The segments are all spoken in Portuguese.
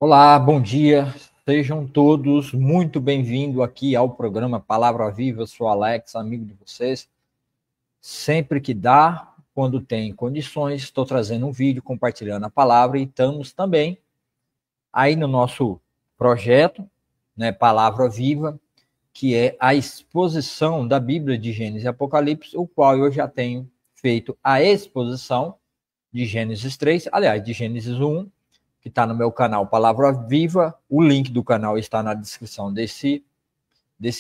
Olá, bom dia. Sejam todos muito bem-vindos aqui ao programa Palavra Viva. Eu sou Alex, amigo de vocês. Sempre que dá, quando tem condições, estou trazendo um vídeo, compartilhando a palavra e estamos também aí no nosso projeto, né, Palavra Viva, que é a exposição da Bíblia de Gênesis e Apocalipse, o qual eu já tenho feito a exposição de Gênesis 3, aliás, de Gênesis 1, que está no meu canal Palavra Viva. O link do canal está na descrição desse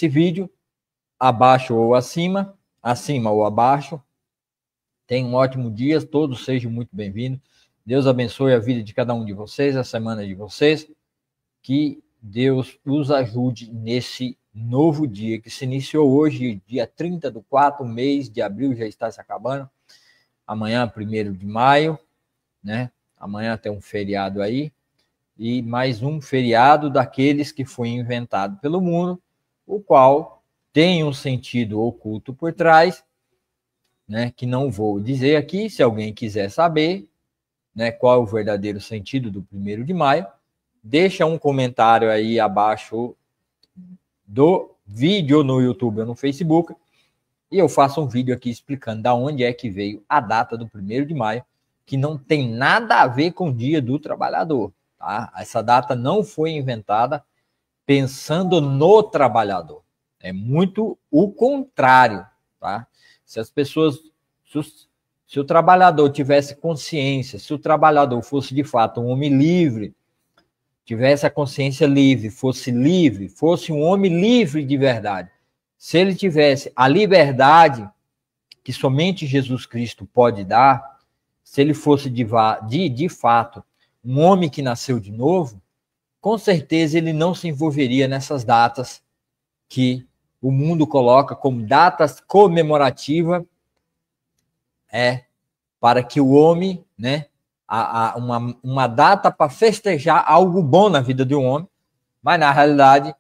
vídeo, abaixo ou acima ou abaixo. Tenham um ótimo dia, todos sejam muito bem-vindos. Deus abençoe a vida de cada um de vocês, a semana de vocês. Que Deus os ajude nesse novo dia que se iniciou hoje, dia 30/4, o mês de abril já está se acabando. Amanhã, 1º de maio, né? Amanhã tem um feriado aí, e mais um feriado daqueles que foi inventado pelo mundo, o qual tem um sentido oculto por trás, né, que não vou dizer aqui. Se alguém quiser saber, né, qual é o verdadeiro sentido do 1º de maio, deixa um comentário aí abaixo do vídeo no YouTube ou no Facebook, e eu faço um vídeo aqui explicando da onde é que veio a data do 1º de maio, que não tem nada a ver com o Dia do Trabalhador. Tá? Essa data não foi inventada pensando no trabalhador. É muito o contrário. Tá? Se as pessoas, se o trabalhador tivesse consciência, se o trabalhador fosse de fato um homem livre, tivesse a consciência livre, fosse um homem livre de verdade, se ele tivesse a liberdade que somente Jesus Cristo pode dar, se ele fosse de fato um homem que nasceu de novo, com certeza ele não se envolveria nessas datas que o mundo coloca como datas comemorativas, para que o homem, né, uma data para festejar algo bom na vida de um homem, mas na realidade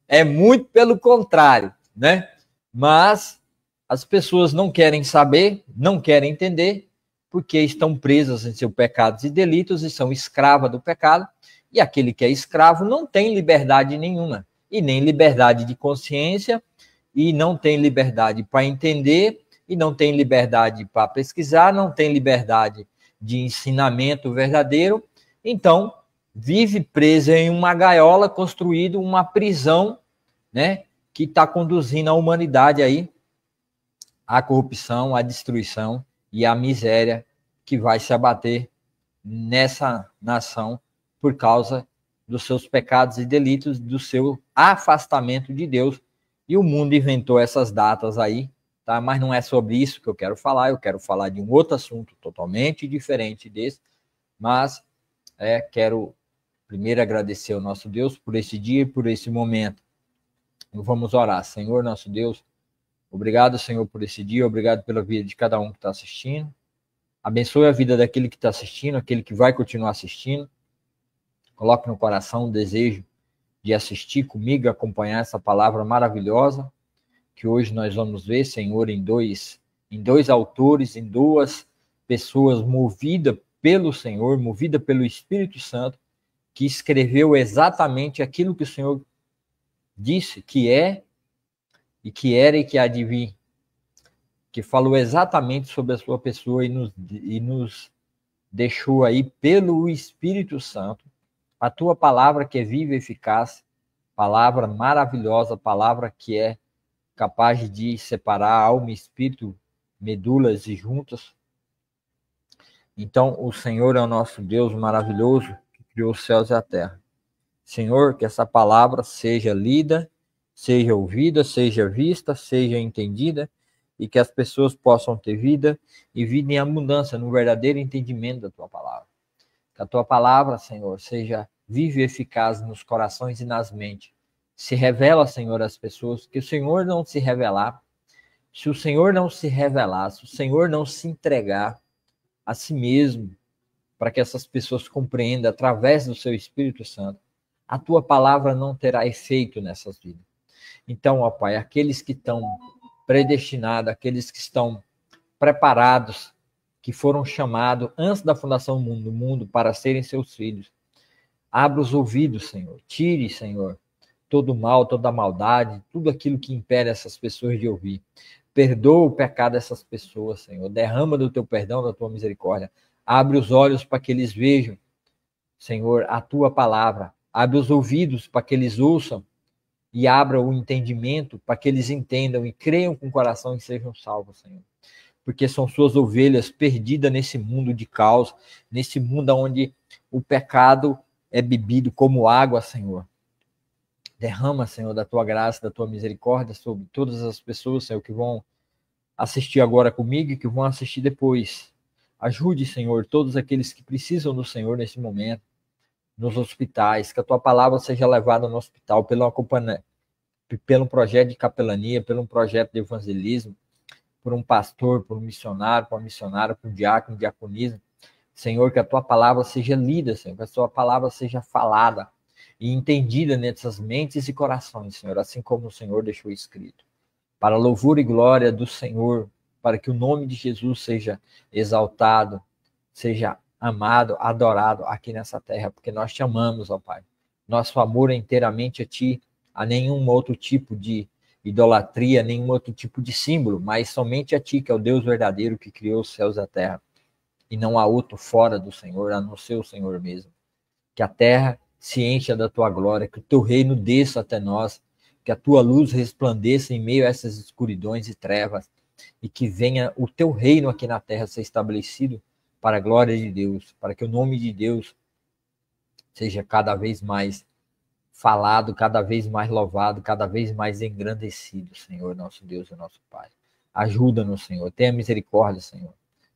é muito pelo contrário, né? Mas as pessoas não querem saber, não querem entender, porque estão presas em seus pecados e delitos e são escravas do pecado. E aquele que é escravo não tem liberdade nenhuma, e nem liberdade de consciência, e não tem liberdade para entender, e não tem liberdade para pesquisar, não tem liberdade de ensinamento verdadeiro. Então, vive preso em uma gaiola, construído uma prisão, né, que está conduzindo a humanidade aí à corrupção, à destruição e à miséria que vai se abater nessa nação por causa dos seus pecados e delitos, do seu afastamento de Deus. E o mundo inventou essas datas aí, tá? Mas não é sobre isso que eu quero falar de um outro assunto totalmente diferente desse, mas quero primeiro agradecer ao nosso Deus por esse dia e por esse momento. Vamos orar. Senhor, nosso Deus, obrigado, Senhor, por esse dia, obrigado pela vida de cada um que está assistindo. Abençoe a vida daquele que está assistindo, aquele que vai continuar assistindo. Coloque no coração o desejo de assistir comigo, acompanhar essa palavra maravilhosa, que hoje nós vamos ver, Senhor, em dois autores, em duas pessoas movidas pelo Senhor, movida pelo Espírito Santo, que escreveu exatamente aquilo que o Senhor disse que é, e que era e que há de vir, que falou exatamente sobre a sua pessoa e nos deixou aí pelo Espírito Santo a tua palavra, que é viva e eficaz, palavra maravilhosa, palavra que é capaz de separar alma e espírito, medulas e juntas. Então, o Senhor é o nosso Deus maravilhoso, que criou os céus e a terra. Senhor, que essa palavra seja lida, seja ouvida, seja vista, seja entendida, e que as pessoas possam ter vida e vida em abundância, no verdadeiro entendimento da tua palavra. Que a tua palavra, Senhor, seja viva e eficaz nos corações e nas mentes. Se revela, Senhor, às pessoas, que o Senhor não se revelar, se o Senhor não se revelar, se o Senhor não se entregar a si mesmo, para que essas pessoas compreendam através do seu Espírito Santo, a tua palavra não terá efeito nessas vidas. Então, ó Pai, aqueles que estão predestinados, aqueles que estão preparados, que foram chamados antes da fundação do mundo para serem seus filhos, Abra os ouvidos, Senhor. Tire, Senhor, todo o mal, toda a maldade, tudo aquilo que impede essas pessoas de ouvir. Perdoa o pecado dessas pessoas, Senhor. Derrama do teu perdão, da tua misericórdia. Abre os olhos para que eles vejam, Senhor, a tua palavra. Abre os ouvidos para que eles ouçam e abra o entendimento para que eles entendam e creiam com o coração e sejam salvos, Senhor. Porque são suas ovelhas perdidas nesse mundo de caos, nesse mundo onde o pecado é bebido como água, Senhor. Derrama, Senhor, da tua graça, da tua misericórdia sobre todas as pessoas, Senhor, que vão assistir agora comigo e que vão assistir depois. Ajude, Senhor, todos aqueles que precisam do Senhor nesse momento, nos hospitais, que a tua palavra seja levada no hospital pelo projeto de capelania, pelo projeto de evangelismo, por um pastor, por um missionário, por uma missionária, por um diácono, diaconisa. Senhor, que a tua palavra seja lida, Senhor, que a tua palavra seja falada e entendida nessas mentes e corações, Senhor, assim como o Senhor deixou escrito. Para a louvor e glória do Senhor, para que o nome de Jesus seja exaltado, seja amado, adorado aqui nessa terra, porque nós te amamos, ó Pai. Nosso amor é inteiramente a ti, a nenhum outro tipo de idolatria, nenhum outro tipo de símbolo, mas somente a ti, que é o Deus verdadeiro que criou os céus e a terra. E não há outro fora do Senhor, a não ser o Senhor mesmo. Que a terra se encha da tua glória, que o teu reino desça até nós, que a tua luz resplandeça em meio a essas escuridões e trevas, e que venha o teu reino aqui na terra ser estabelecido para a glória de Deus, para que o nome de Deus seja cada vez mais falado, cada vez mais louvado, cada vez mais engrandecido, Senhor, nosso Deus e nosso Pai. Ajuda-nos, Senhor, tenha misericórdia, Senhor,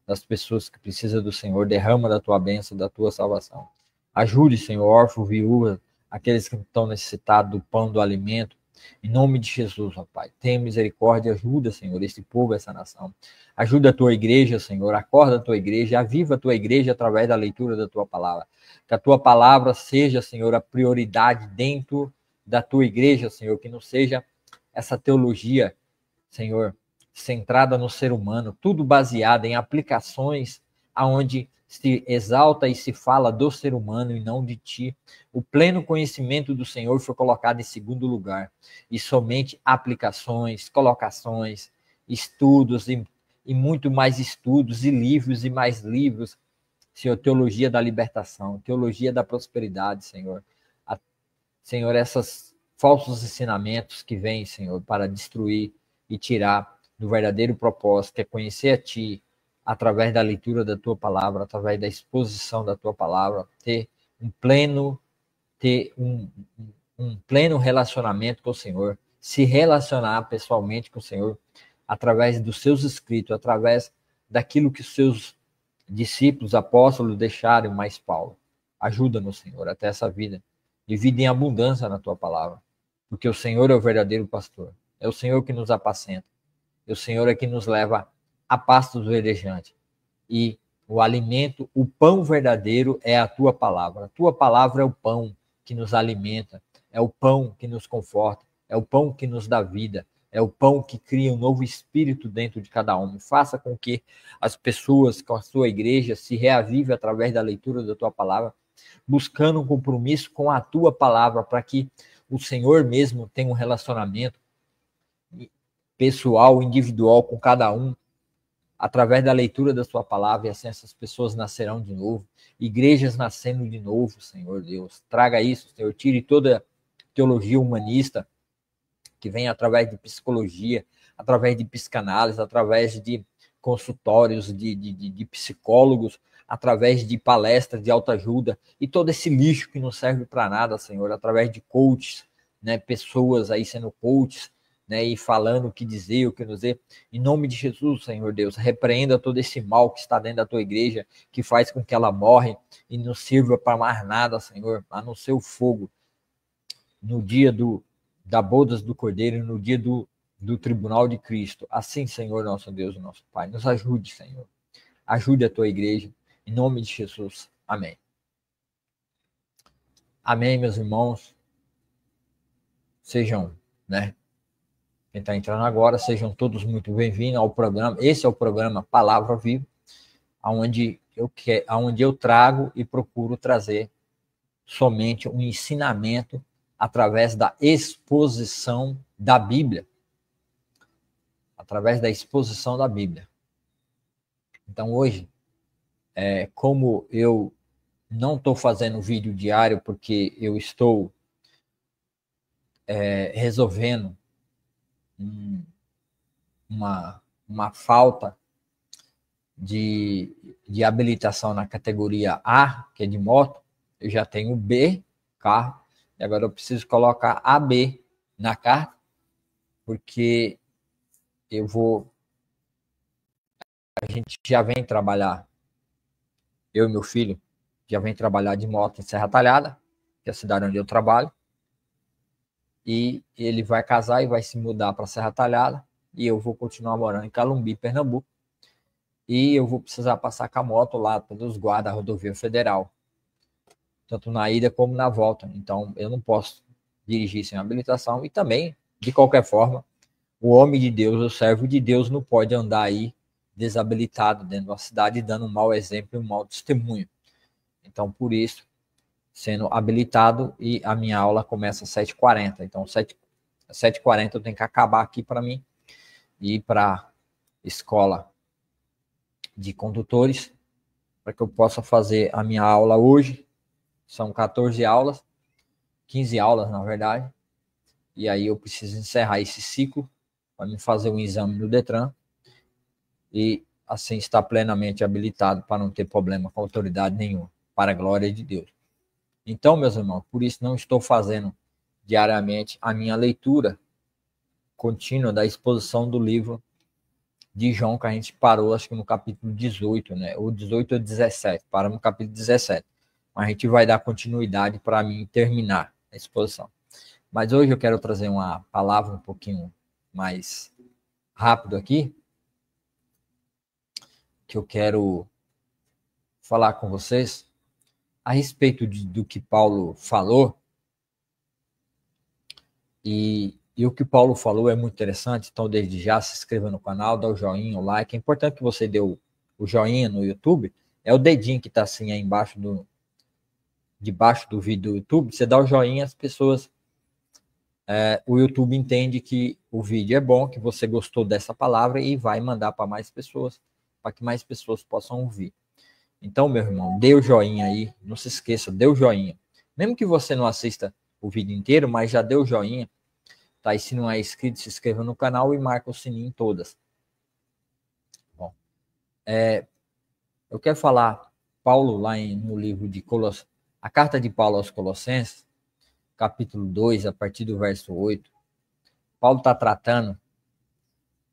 das pessoas que precisam do Senhor, derrama da tua bênção, da tua salvação. Ajude, Senhor, órfão, viúva, aqueles que estão necessitados do pão, do alimento, em nome de Jesus, ó Pai. Tenha misericórdia, ajuda, Senhor, esse povo, essa nação. Ajuda a tua igreja, Senhor, acorda a tua igreja, aviva a tua igreja através da leitura da tua palavra. Que a tua palavra seja, Senhor, a prioridade dentro da tua igreja, Senhor, que não seja essa teologia, Senhor, centrada no ser humano, tudo baseado em aplicações aonde se exalta e se fala do ser humano e não de ti. O pleno conhecimento do Senhor foi colocado em segundo lugar. E somente aplicações, colocações, estudos e muito mais estudos e livros e mais livros. Senhor, teologia da libertação, teologia da prosperidade, Senhor. Senhor, esses falsos ensinamentos que vêm, Senhor, para destruir e tirar do verdadeiro propósito, que é conhecer a ti, através da leitura da tua palavra, através da exposição da tua palavra, ter um pleno relacionamento com o Senhor, se relacionar pessoalmente com o Senhor, através dos seus escritos, através daquilo que os seus discípulos, apóstolos deixaram, mais Paulo. Ajuda-nos, Senhor, até essa vida, de vida em abundância na tua palavra, porque o Senhor é o verdadeiro pastor, é o Senhor que nos apacenta, é o Senhor é que nos leva a pastos verdejantes. E o alimento, o pão verdadeiro é a tua palavra. A tua palavra é o pão que nos alimenta, é o pão que nos conforta, é o pão que nos dá vida, é o pão que cria um novo espírito dentro de cada homem. Faça com que as pessoas, com a sua igreja, se reavivem através da leitura da tua palavra, buscando um compromisso com a tua palavra, para que o Senhor mesmo tenha um relacionamento pessoal, individual com cada um, através da leitura da sua palavra, e assim essas pessoas nascerão de novo, igrejas nascendo de novo, Senhor Deus. Traga isso, Senhor, tire toda teologia humanista que vem através de psicologia, através de psicanálise, através de consultórios de psicólogos, através de palestras de autoajuda e todo esse lixo que não serve para nada, Senhor, através de coaches, né, pessoas aí sendo coaches, né, e falando o que dizer, o que não dizer. Em nome de Jesus, Senhor Deus, repreenda todo esse mal que está dentro da tua igreja, que faz com que ela morre e não sirva para mais nada, Senhor, a não ser o fogo. No dia da bodas do Cordeiro, no dia do tribunal de Cristo. Assim, Senhor, nosso Deus, nosso Pai, nos ajude, Senhor. Ajude a tua igreja, em nome de Jesus. Amém. Amém, meus irmãos. Sejam, né? Quem está entrando agora, sejam todos muito bem-vindos ao programa. Esse é o programa Palavra Viva, onde eu trago e procuro trazer somente um ensinamento através da exposição da Bíblia. Através da exposição da Bíblia. Então, hoje, como eu não estou fazendo vídeo diário porque eu estou resolvendo uma falta de habilitação na categoria A, que é de moto, eu já tenho B, carro, e agora eu preciso colocar AB na carta, porque a gente já vem trabalhar, eu e meu filho, já vem trabalhar de moto em Serra Talhada, que é a cidade onde eu trabalho, e ele vai casar e vai se mudar para Serra Talhada, e eu vou continuar morando em Calumbi, Pernambuco, e eu vou precisar passar com a moto lá pelos guardas da rodovia federal, tanto na ida como na volta. Então, eu não posso dirigir sem habilitação, e também, de qualquer forma, o homem de Deus, o servo de Deus, não pode andar aí desabilitado dentro da cidade, dando um mau exemplo e um mau testemunho. Então, por isso, sendo habilitado, e a minha aula começa às 7h40. Então, 7h40 eu tenho que acabar aqui para mim e ir para a escola de condutores, para que eu possa fazer a minha aula hoje. São 14 aulas, 15 aulas, na verdade. E aí eu preciso encerrar esse ciclo para me fazer um exame no Detran e assim estar plenamente habilitado para não ter problema com autoridade nenhuma, para a glória de Deus. Então, meus irmãos, por isso não estou fazendo diariamente a minha leitura contínua da exposição do livro de João, que a gente parou, acho que no capítulo 18, né? Ou 18 ou 17, paramos no capítulo 17. Mas a gente vai dar continuidade para mim terminar a exposição. Mas hoje eu quero trazer uma palavra um pouquinho mais rápido aqui, que eu quero falar com vocês a respeito do que Paulo falou. E o que Paulo falou é muito interessante. Então, desde já, se inscreva no canal, dá o joinha, o like. É importante que você dê o joinha no YouTube. É o dedinho que está assim aí debaixo do vídeo do YouTube. Você dá o joinha, as pessoas... o YouTube entende que o vídeo é bom, que você gostou dessa palavra e vai mandar para mais pessoas, para que mais pessoas possam ouvir. Então, meu irmão, dê o joinha aí. Não se esqueça, dê o joinha. Mesmo que você não assista o vídeo inteiro, mas já deu o joinha. Tá? E se não é inscrito, se inscreva no canal e marca o sininho em todas. Bom, eu quero falar, Paulo, lá no livro de a carta de Paulo aos Colossenses, capítulo 2, a partir do verso 8. Paulo está tratando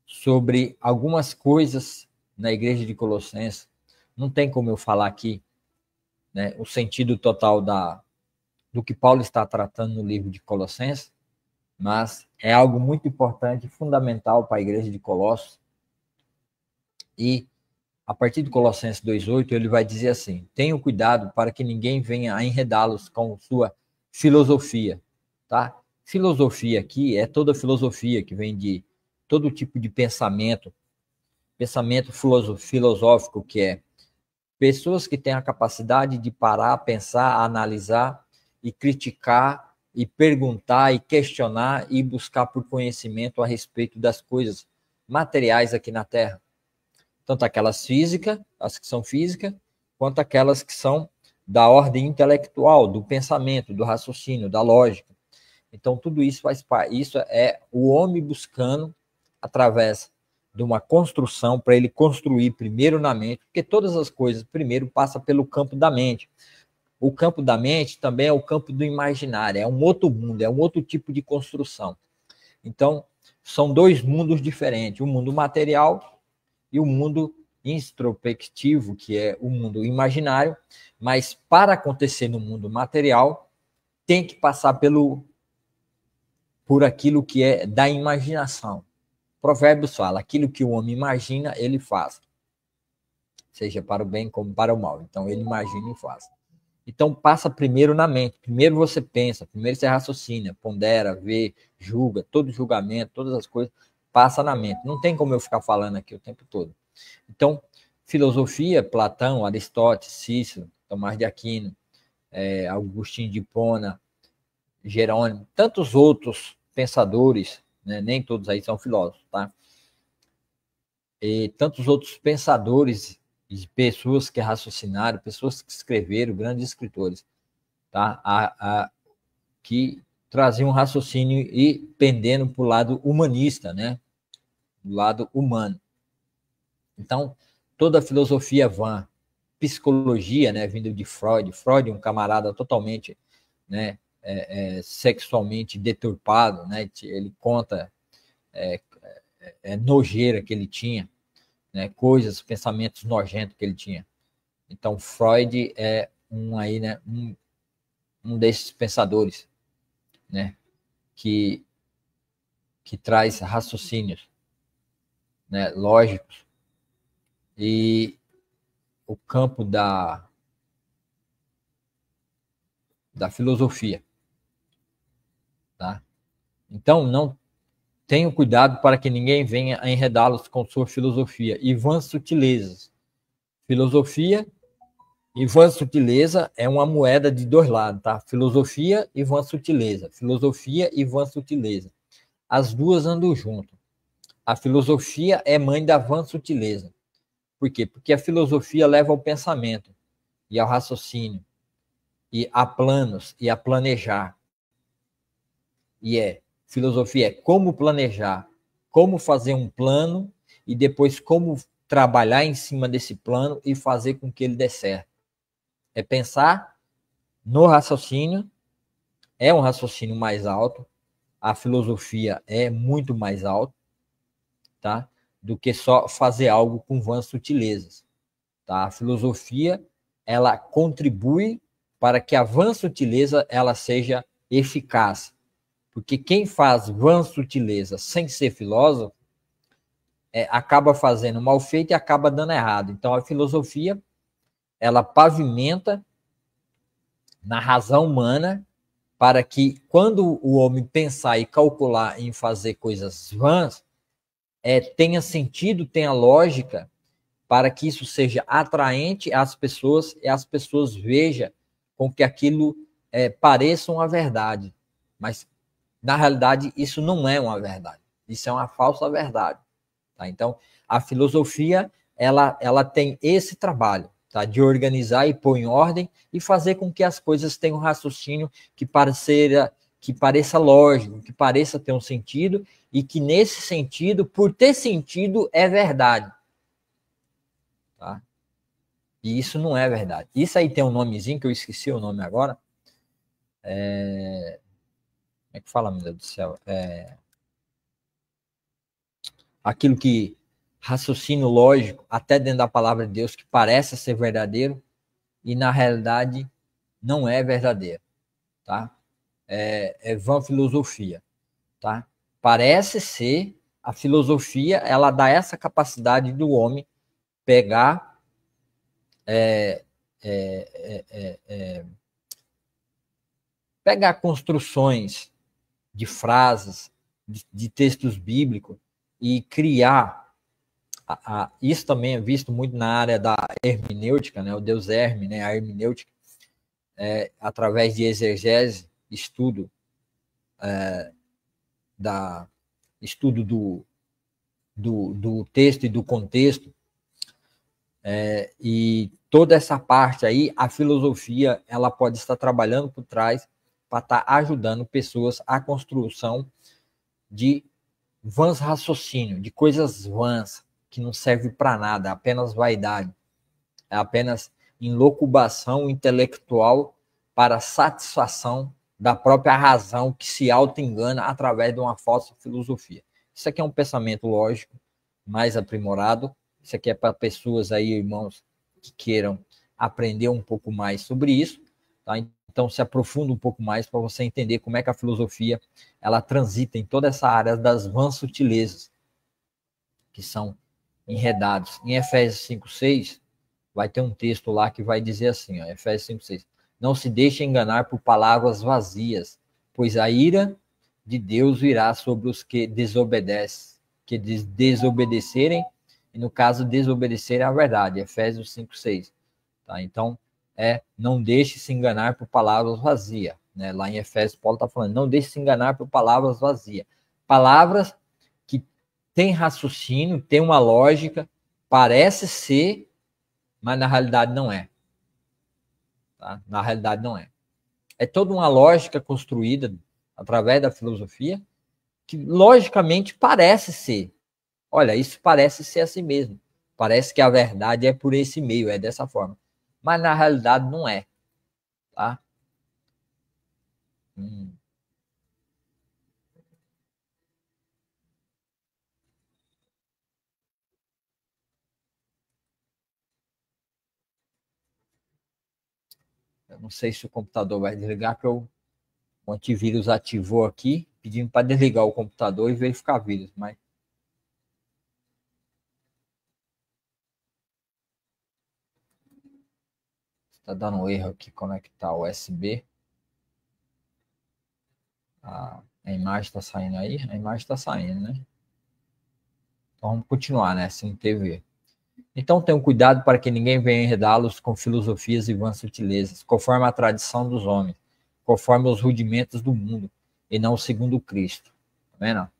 sobre algumas coisas na igreja de Colossenses. Não tem como eu falar aqui, né, o sentido total do que Paulo está tratando no livro de Colossenses, mas é algo muito importante e fundamental para a igreja de Colossos. E a partir de Colossenses 2,8, ele vai dizer assim: tenham cuidado para que ninguém venha a enredá-los com sua filosofia. Tá? Filosofia aqui é toda filosofia que vem de todo tipo de pensamento filosófico, que é pessoas que têm a capacidade de parar, pensar, analisar e criticar e perguntar e questionar e buscar por conhecimento a respeito das coisas materiais aqui na Terra. Tanto aquelas físicas, as que são físicas, quanto aquelas que são da ordem intelectual, do pensamento, do raciocínio, da lógica. Então, tudo isso faz parte. Isso é o homem buscando, através de uma construção, para ele construir primeiro na mente, porque todas as coisas primeiro passam pelo campo da mente. O campo da mente também é o campo do imaginário, é um outro mundo, é um outro tipo de construção. Então, são dois mundos diferentes, o mundo material e o mundo introspectivo, que é o mundo imaginário, mas para acontecer no mundo material, tem que passar por aquilo que é da imaginação. Provérbios fala, aquilo que o homem imagina, ele faz. Seja para o bem como para o mal. Então, ele imagina e faz. Então, passa primeiro na mente. Primeiro você pensa, primeiro você raciocina, pondera, vê, julga. Todo julgamento, todas as coisas, passa na mente. Não tem como eu ficar falando aqui o tempo todo. Então, filosofia, Platão, Aristóteles, Cícero, Tomás de Aquino, Agostinho de Hipona, Jerônimo, tantos outros pensadores, né? Nem todos aí são filósofos, tá? E tantos outros pensadores e pessoas que raciocinaram, pessoas que escreveram, grandes escritores, tá? Que traziam um raciocínio e pendendo para o lado humanista, né? Do lado humano. Então, toda a filosofia vã, psicologia, né, vindo de Freud, um camarada totalmente, né, sexualmente deturpado, né, ele conta nojeira que ele tinha, né, coisas, pensamentos nojentos que ele tinha. Então, Freud é né, um desses pensadores, né, que traz raciocínios, né, lógicos, e o campo da filosofia, tá? Então, não tenham cuidado para que ninguém venha a enredá-los com sua filosofia e vãs sutilezas. Filosofia e vã sutileza é uma moeda de dois lados, tá? Filosofia e vã sutileza. Filosofia e vã sutileza. As duas andam junto. A filosofia é mãe da vã sutileza. Por quê? Porque a filosofia leva ao pensamento e ao raciocínio, e a planos, e a planejar. Filosofia é como planejar, como fazer um plano, e depois como trabalhar em cima desse plano e fazer com que ele dê certo. É pensar no raciocínio, é um raciocínio mais alto, a filosofia é muito mais alta, tá? Do que só fazer algo com vãs sutilezas. Tá? A filosofia, ela contribui para que a vã sutileza ela seja eficaz. Porque quem faz vã sutileza sem ser filósofo, acaba fazendo mal feito e acaba dando errado. Então, a filosofia, ela pavimenta na razão humana para que, quando o homem pensar e calcular em fazer coisas vãs, tenha sentido, tenha lógica, para que isso seja atraente às pessoas e as pessoas vejam com que aquilo pareça uma verdade. Mas, na realidade, isso não é uma verdade. Isso é uma falsa verdade. Tá? Então, a filosofia ela tem esse trabalho, tá? De organizar e pôr em ordem e fazer com que as coisas tenham um raciocínio que pareça lógico, que pareça ter um sentido e que, nesse sentido, por ter sentido, é verdade. Tá? E isso não é verdade. Isso aí tem um nomezinho que eu esqueci o nome agora. Como é que fala, meu Deus do céu? Aquilo que raciocínio lógico, até dentro da palavra de Deus, que parece ser verdadeiro e na realidade não é verdadeiro, tá? É vã filosofia, tá? Parece ser a filosofia, ela dá essa capacidade do homem pegar pegar construções de frases, de textos bíblicos e criar. Isso também é visto muito na área da hermenêutica, né? O Deus Herme, né? A hermenêutica, através de exegese, estudo do texto e do contexto, e toda essa parte aí, a filosofia ela pode estar trabalhando por trás para estar ajudando pessoas à construção de vãs raciocínio, de coisas vãs que não servem para nada, é apenas vaidade, é apenas inlocubação intelectual para satisfação da própria razão que se auto-engana através de uma falsa filosofia. Isso aqui é um pensamento lógico mais aprimorado. Isso aqui é para pessoas aí, irmãos, que queiram aprender um pouco mais sobre isso, tá? Então, se aprofunda um pouco mais para você entender como é que a filosofia ela transita em toda essa área das vãs sutilezas que são enredados. Em Efésios 5:6, vai ter um texto lá que vai dizer assim, ó, Efésios 5:6, não se deixe enganar por palavras vazias, pois a ira de Deus virá sobre os que desobedecerem, e no caso, desobedecerem à verdade, Efésios 5:6. Tá? Então, não deixe se enganar por palavras vazias. Né? Lá em Efésios, Paulo está falando, não deixe se enganar por palavras vazias. Palavras que têm raciocínio, têm uma lógica, parece ser, mas na realidade não é. Tá? Na realidade não é. É toda uma lógica construída através da filosofia que logicamente parece ser. Olha, isso parece ser assim mesmo. Parece que a verdade é por esse meio, é dessa forma. Mas na realidade não é. Tá? Eu não sei se o computador vai desligar, porque o antivírus ativou aqui, pedindo para desligar o computador e verificar vírus, mas está dando um erro aqui conectar o USB. A imagem está saindo aí? A imagem está saindo, né? Então vamos continuar, né? Sem TV. Então tenham cuidado para que ninguém venha enredá-los com filosofias e vãs sutilezas, conforme a tradição dos homens, conforme os rudimentos do mundo, e não segundo Cristo. Tá vendo?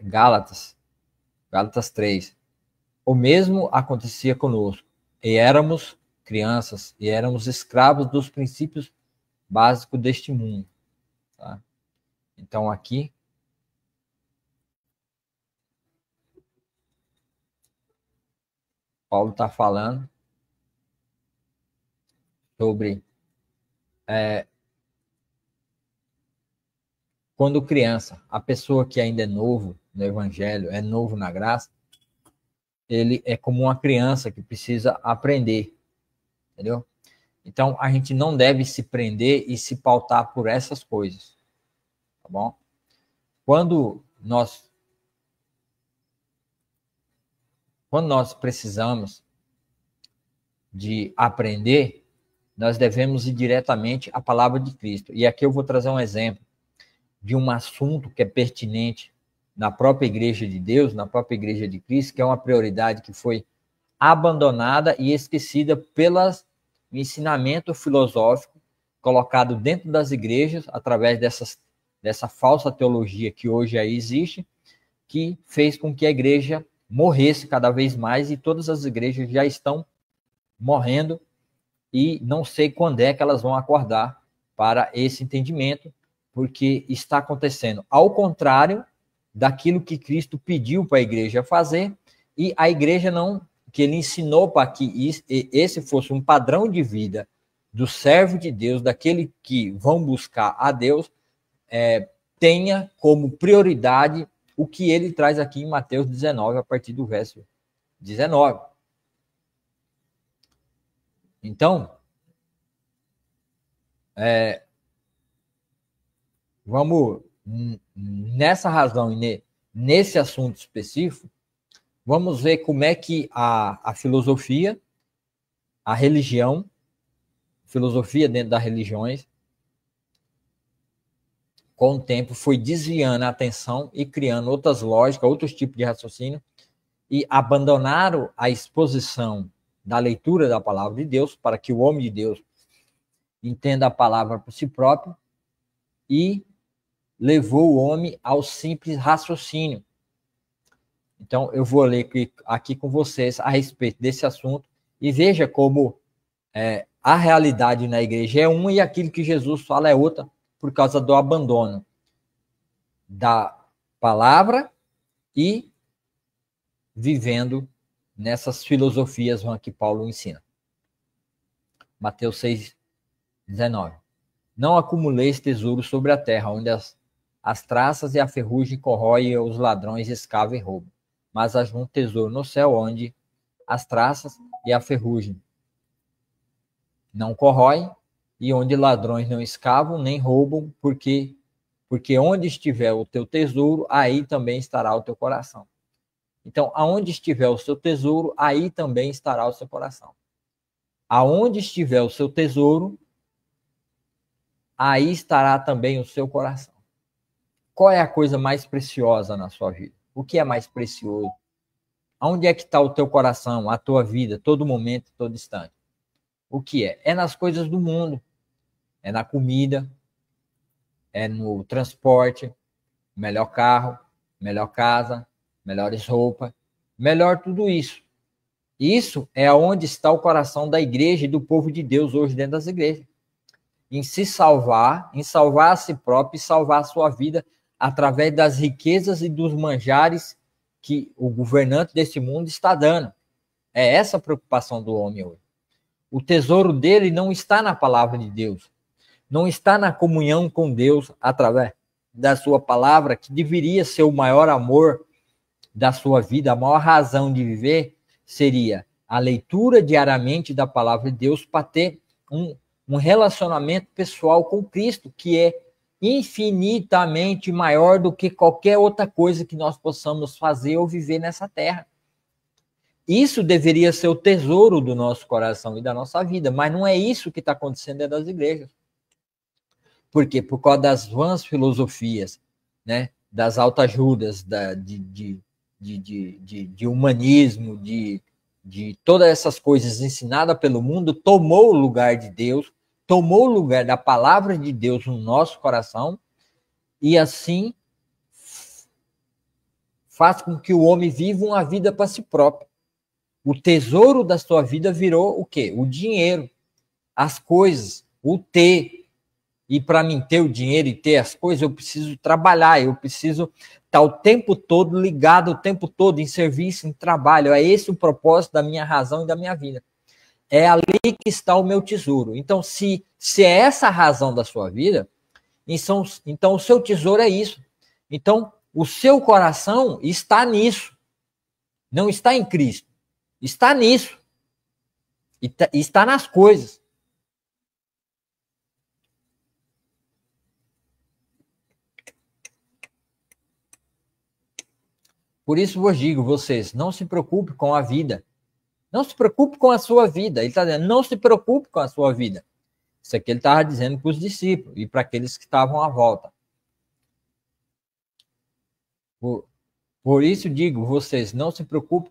Gálatas 3. O mesmo acontecia conosco. E éramos crianças, e éramos escravos dos princípios básicos deste mundo. Tá? Então aqui Paulo está falando sobre quando criança, a pessoa que ainda é novo no evangelho, é novo na graça, ele é como uma criança que precisa aprender, entendeu? Então a gente não deve se prender e se pautar por essas coisas, tá bom? Quando nós precisamos de aprender, nós devemos ir diretamente à palavra de Cristo. E aqui eu vou trazer um exemplo de um assunto que é pertinente na própria igreja de Deus, na própria igreja de Cristo, que é uma prioridade que foi abandonada e esquecida pelo ensinamento filosófico colocado dentro das igrejas através dessa falsa teologia que hoje aí existe, que fez com que a igreja morresse cada vez mais e todas as igrejas já estão morrendo e não sei quando é que elas vão acordar para esse entendimento, porque está acontecendo ao contrário daquilo que Cristo pediu para a igreja fazer, e a igreja não, que ele ensinou para que esse fosse um padrão de vida do servo de Deus, daquele que vão buscar a Deus, tenha como prioridade o que ele traz aqui em Mateus 19, a partir do verso 19. Então, vamos, nessa razão e nesse assunto específico, vamos ver como é que a filosofia, a religião, filosofia dentro das religiões, com o tempo foi desviando a atenção e criando outras lógicas, outros tipos de raciocínio, e abandonaram a exposição da leitura da palavra de Deus, para que o homem de Deus entenda a palavra por si próprio, e levou o homem ao simples raciocínio. Então, eu vou ler aqui com vocês a respeito desse assunto e veja como a realidade na igreja é uma e aquilo que Jesus fala é outra, por causa do abandono da palavra e vivendo nessas filosofias que Paulo ensina. Mateus 6, 19. Não acumuleis tesouros sobre a terra, onde as traças e a ferrugem corroem e os ladrões escavam e roubam. Mas há um tesouro no céu, onde as traças e a ferrugem não corroem, e onde ladrões não escavam nem roubam, porque onde estiver o teu tesouro, aí também estará o teu coração. Então, aonde estiver o seu tesouro, aí também estará o seu coração. Aonde estiver o seu tesouro, aí estará também o seu coração. Qual é a coisa mais preciosa na sua vida? O que é mais precioso? Aonde é que está o teu coração, a tua vida, todo momento, todo instante? O que é? É nas coisas do mundo, é na comida, é no transporte, melhor carro, melhor casa, melhores roupas, melhor tudo isso. Isso é onde está o coração da igreja e do povo de Deus hoje dentro das igrejas. Em se salvar, em salvar a si próprio e salvar a sua vida através das riquezas e dos manjares que o governante desse mundo está dando. É essa a preocupação do homem hoje. O tesouro dele não está na palavra de Deus, não está na comunhão com Deus através da sua palavra, que deveria ser o maior amor da sua vida, a maior razão de viver seria a leitura diariamente da palavra de Deus para ter um relacionamento pessoal com Cristo, que é infinitamente maior do que qualquer outra coisa que nós possamos fazer ou viver nessa terra. Isso deveria ser o tesouro do nosso coração e da nossa vida, mas não é isso que está acontecendo dentro das igrejas. Por quê? Por causa das vãs filosofias, né? Das autoajudas, de humanismo, de todas essas coisas ensinadas pelo mundo, tomou o lugar de Deus, tomou o lugar da palavra de Deus no nosso coração, e assim faz com que o homem viva uma vida para si próprio. O tesouro da sua vida virou o quê? O dinheiro, as coisas, o ter. E para mim ter o dinheiro e ter as coisas, eu preciso trabalhar, eu preciso estar o tempo todo ligado, o tempo todo em serviço, em trabalho. É esse o propósito da minha razão e da minha vida. É ali que está o meu tesouro. Então, se é essa a razão da sua vida, então o seu tesouro é isso. Então, o seu coração está nisso. Não está em Cristo. Está nisso. Está nas coisas. Por isso vos digo, vocês, não se preocupem com a vida. Não se preocupe com a sua vida. Ele está dizendo, não se preocupe com a sua vida. Isso aqui ele estava dizendo para os discípulos e para aqueles que estavam à volta. Por isso digo, vocês, não se preocupem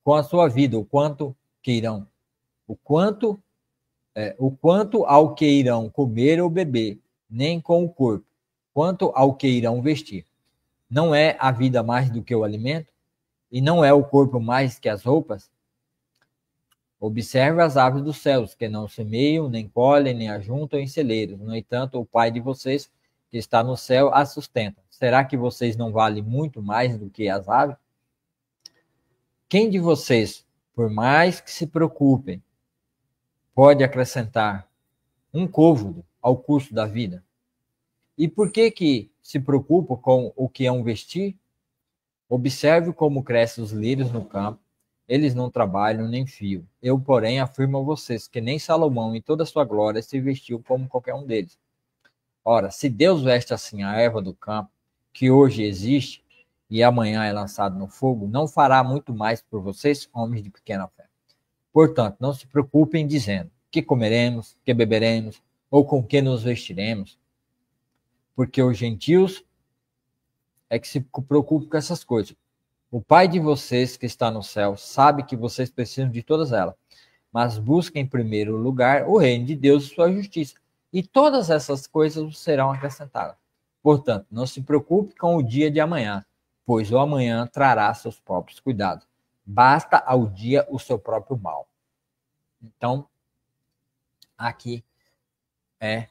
com a sua vida, o quanto que irão. O quanto ao que irão comer ou beber, nem com o corpo, quanto ao que irão vestir. Não é a vida mais do que o alimento? E não é o corpo mais que as roupas? Observe as aves dos céus, que não semeiam, nem colhem, nem ajuntam em celeiros. No entanto, o Pai de vocês, que está no céu, as sustenta. Será que vocês não valem muito mais do que as aves? Quem de vocês, por mais que se preocupem, pode acrescentar um côvado ao custo da vida? E por que se preocupa com o que é um vestir? Observe como crescem os lírios no campo. Eles não trabalham nem fiam. Eu, porém, afirmo a vocês que nem Salomão, em toda a sua glória, se vestiu como qualquer um deles. Ora, se Deus veste assim a erva do campo, que hoje existe e amanhã é lançado no fogo, não fará muito mais por vocês, homens de pequena fé. Portanto, não se preocupem dizendo que comeremos, que beberemos, ou com que nos vestiremos, porque os gentios é que se preocupam com essas coisas. O Pai de vocês que está no céu sabe que vocês precisam de todas elas, mas busquem em primeiro lugar o reino de Deus e sua justiça, e todas essas coisas serão acrescentadas. Portanto, não se preocupe com o dia de amanhã, pois o amanhã trará seus próprios cuidados. Basta ao dia o seu próprio mal. Então, aqui é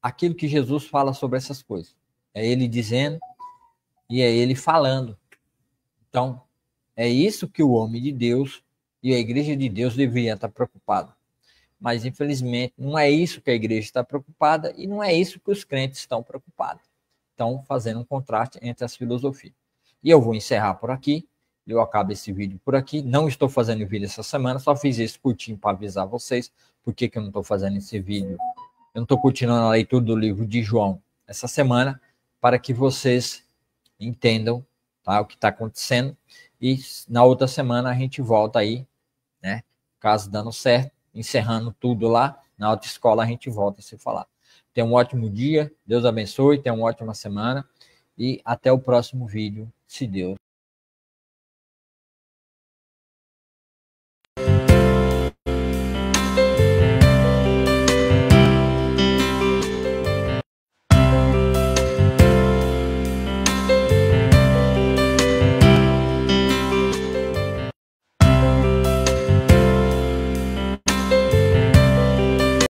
aquilo que Jesus fala sobre essas coisas. É ele dizendo e é ele falando. Então, é isso que o homem de Deus e a igreja de Deus deveriam estar preocupados. Mas, infelizmente, não é isso que a igreja está preocupada e não é isso que os crentes estão preocupados. Estão fazendo um contraste entre as filosofias. E eu vou encerrar por aqui. Eu acabo esse vídeo por aqui. Não estou fazendo vídeo essa semana, só fiz esse curtinho para avisar vocês por que eu não estou fazendo esse vídeo. Eu não estou continuando a leitura do livro de João essa semana, para que vocês entendam, tá, o que está acontecendo. E na outra semana a gente volta aí, né? Caso dando certo, encerrando tudo lá, na autoescola a gente volta a se falar. Tenha um ótimo dia, Deus abençoe, tenha uma ótima semana e até o próximo vídeo, se Deus